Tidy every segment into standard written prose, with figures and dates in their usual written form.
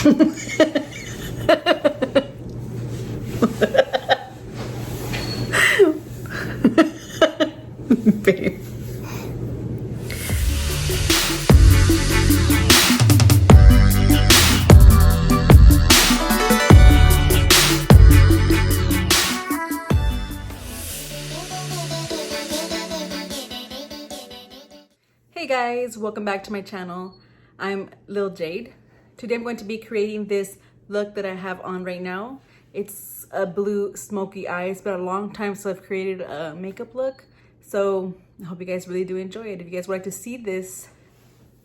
Babe. Hey guys, welcome back to my channel. I'm LillJade. Today I'm going to be creating this look that I have on right now. It's a blue smoky eye. It's been a long time since I've created a makeup look. So I hope you guys really do enjoy it. If you guys would like to see this,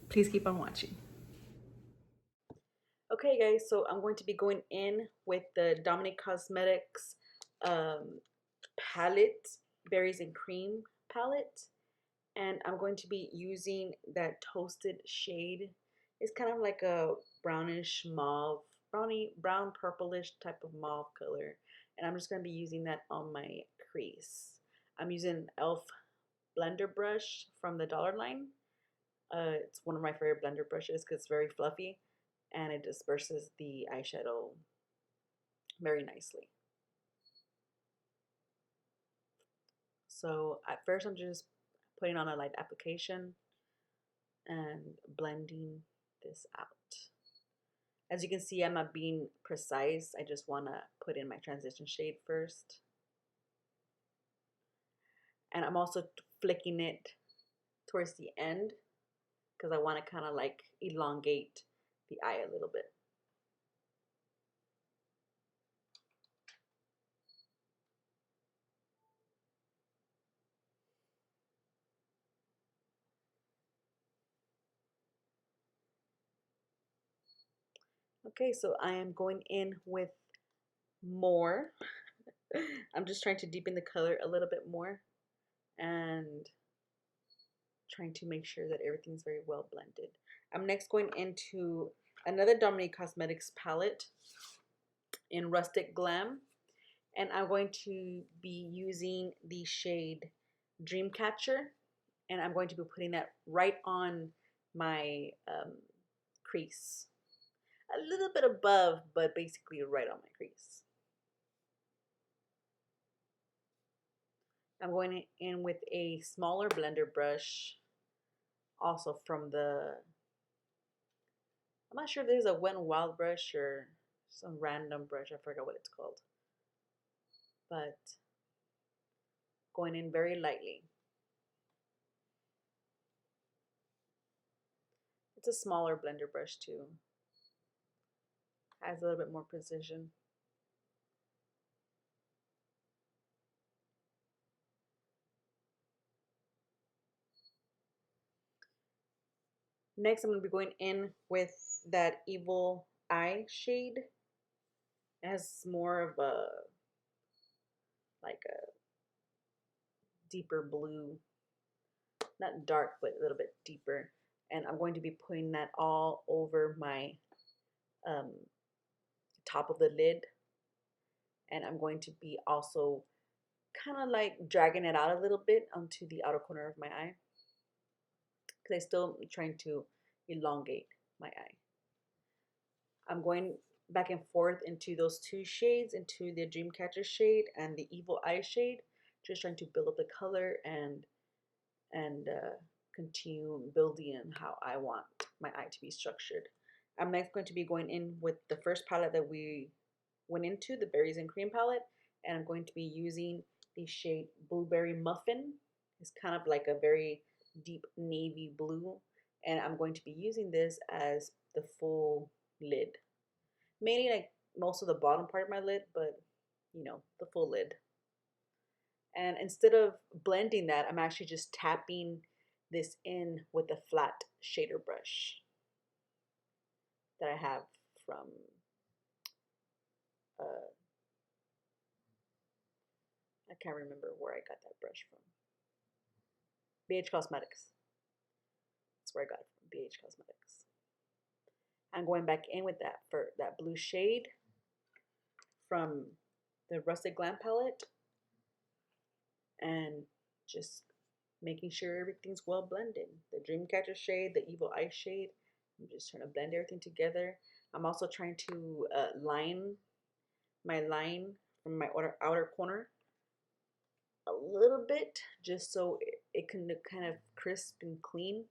please keep on watching. Okay guys, so I'm going to be going in with the Dominique Cosmetics palette, Berries and Cream palette. And I'm going to be using that toasted shade. It's kind of like a brownish mauve, brown purplish type of mauve color. And I'm just going to be using that on my crease. I'm using e.l.f. blender brush from the dollar line. It's one of my favorite blender brushes because it's very fluffy and it disperses the eyeshadow very nicely. So at first I'm just putting on a light application and blending this out. As you can see, I'm not being precise. I just want to put in my transition shade first. And I'm also flicking it towards the end because I want to kind of like elongate the eye a little bit. Okay, so I am going in with more. I'm just trying to deepen the color a little bit more and trying to make sure that everything's very well blended. I'm next going into another Dominique Cosmetics palette in Rustic Glam, and I'm going to be using the shade Dreamcatcher, and I'm going to be putting that right on my crease. A little bit above, but basically right on my crease. I'm going in with a smaller blender brush, also from the, I'm not sure if this is a Wet n Wild brush or some random brush, I forgot what it's called. But going in very lightly. It's a smaller blender brush too. Has a little bit more precision. Next, I'm going to be going in with that Evil Eye shade. It has more of a, like a deeper blue, not dark, but a little bit deeper. And I'm going to be putting that all over my top of the lid. And I'm going to be also kind of like dragging it out a little bit onto the outer corner of my eye, because I still am trying to elongate my eye. I'm going back and forth into those two shades, into the Dreamcatcher shade and the Evil Eye shade, just trying to build up the color and continue building in how I want my eye to be structured. I'm next going to be going in with the first palette that we went into, the Berries and Cream palette, and I'm going to be using the shade Blueberry Muffin. It's kind of like a very deep navy blue, and I'm going to be using this as the full lid. Mainly like most of the bottom part of my lid, but you know, the full lid. And instead of blending that, I'm actually just tapping this in with a flat shader brush that I have from I can't remember where I got that brush from. BH Cosmetics. That's where I got it from, BH Cosmetics. I'm going back in with that for that blue shade from the Rustic Glam palette and just making sure everything's well blended. The Dreamcatcher shade, the Evil Eye shade. I'm just trying to blend everything together. I'm also trying to line my line from my outer corner a little bit, just so it can look kind of crisp and clean.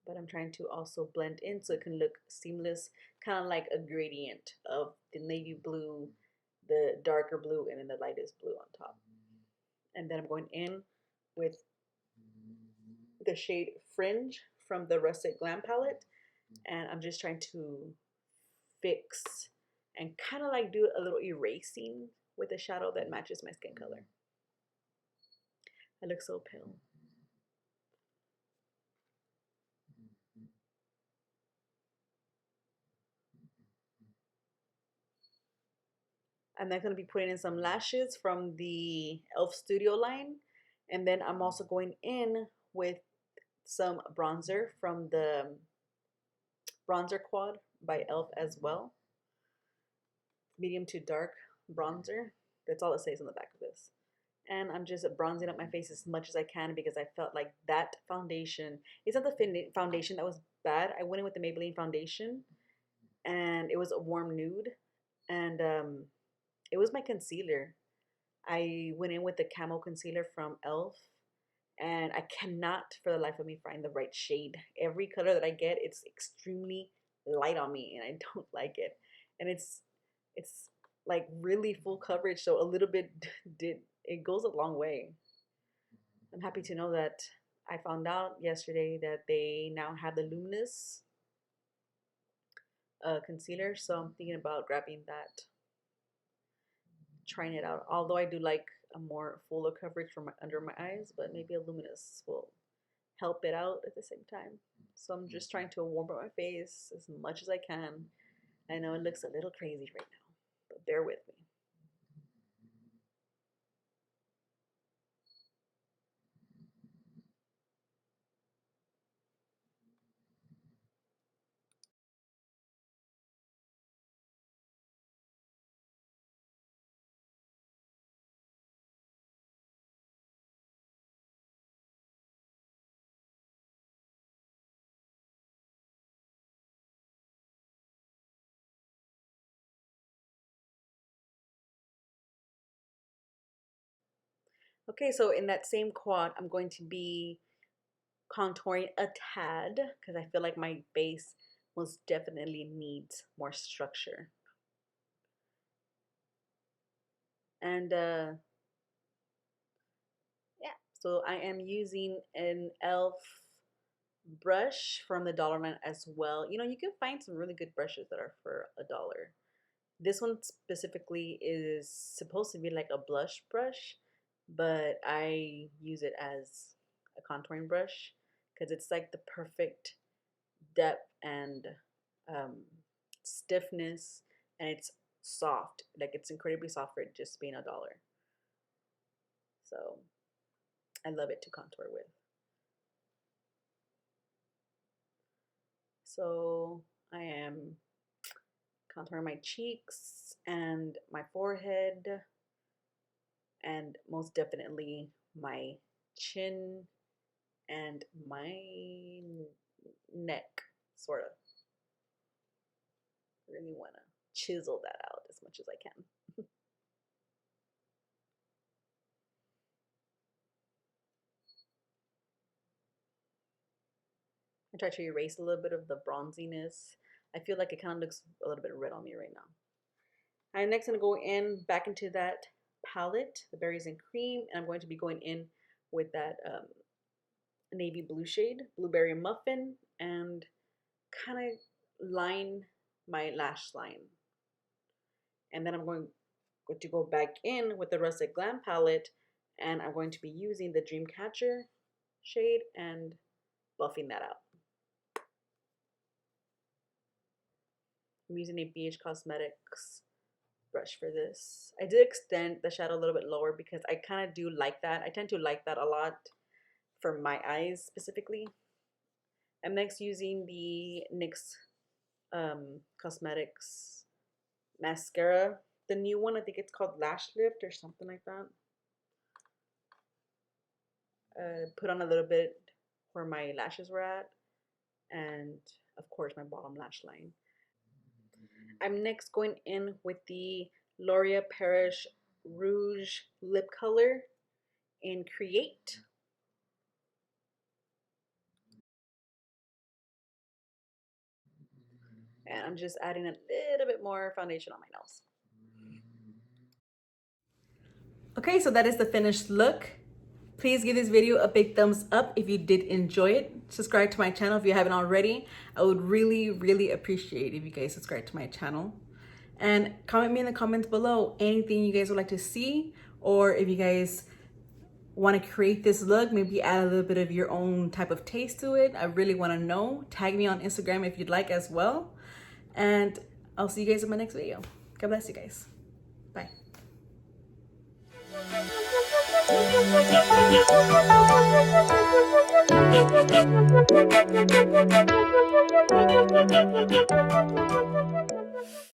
But I'm trying to also blend in so it can look seamless, kind of like a gradient of the navy blue, the darker blue, and then the lightest blue on top. And then I'm going in with the shade Fringe from the Rustic Glam palette, and I'm just trying to fix and kind of like do a little erasing with a shadow that matches my skin color. I look so pale. I'm then going to be putting in some lashes from the e.l.f. Studio line. And then I'm also going in with some bronzer from the Bronzer Quad by e.l.f. as well. Medium to dark bronzer. That's all it says on the back of this. And I'm just bronzing up my face as much as I can because I felt like that foundation, it's not the foundation that was bad. I went in with the Maybelline foundation and it was a warm nude. And it was my concealer. I went in with the Camo Concealer from e.l.f. and I cannot for the life of me find the right shade. Every color that I get, it's extremely light on me and I don't like it. And it's like really full coverage, so a little bit it goes a long way. I'm happy to know that I found out yesterday that they now have the Luminous concealer, so I'm thinking about grabbing that, trying it out. Although I do like a more fuller coverage for my under my eyes, but maybe a Luminous will help it out at the same time. So I'm just trying to warm up my face as much as I can. I know it looks a little crazy right now, but bear with me. Okay, so in that same quad, I'm going to be contouring a tad because I feel like my base most definitely needs more structure. And yeah, so I am using an e.l.f. brush from the dollar line as well. You know, you can find some really good brushes that are for $1. This one specifically is supposed to be like a blush brush, but I use it as a contouring brush because it's like the perfect depth and um, stiffness, and it's soft. Like it's incredibly soft for it just being $1. So I love it to contour with. So I am contouring my cheeks and my forehead, and most definitely my chin and my neck, sort of. Really want to chisel that out as much as I can. I try to erase a little bit of the bronziness. I feel like it kind of looks a little bit red on me right now. I'm next going to go in back into that palette, the Berries and Cream, and I'm going to be going in with that navy blue shade, Blueberry Muffin, and kind of line my lash line. And then I'm going to go back in with the Rustic Glam palette, and I'm going to be using the Dreamcatcher shade and buffing that out. I'm using a BH Cosmetics brush for this. I did extend the shadow a little bit lower because I kind of do like that. I tend to like that a lot for my eyes specifically. I'm next using the NYX Cosmetics mascara. The new one, I think it's called Lash Lift or something like that. Put on a little bit where my lashes were at. and of course my bottom lash line. I'm next going in with the L'Oreal Paris Rouge lip color in Create. And I'm just adding a little bit more foundation on my nose. Okay, so that is the finished look. Please give this video a big thumbs up if you did enjoy it. Subscribe to my channel if you haven't already. I would really appreciate if you guys subscribe to my channel. And comment me in the comments below anything you guys would like to see, or if you guys want to create this look, maybe add a little bit of your own type of taste to it. I really want to know. Tag me on Instagram if you'd like as well. And I'll see you guys in my next video. God bless you guys. Bye.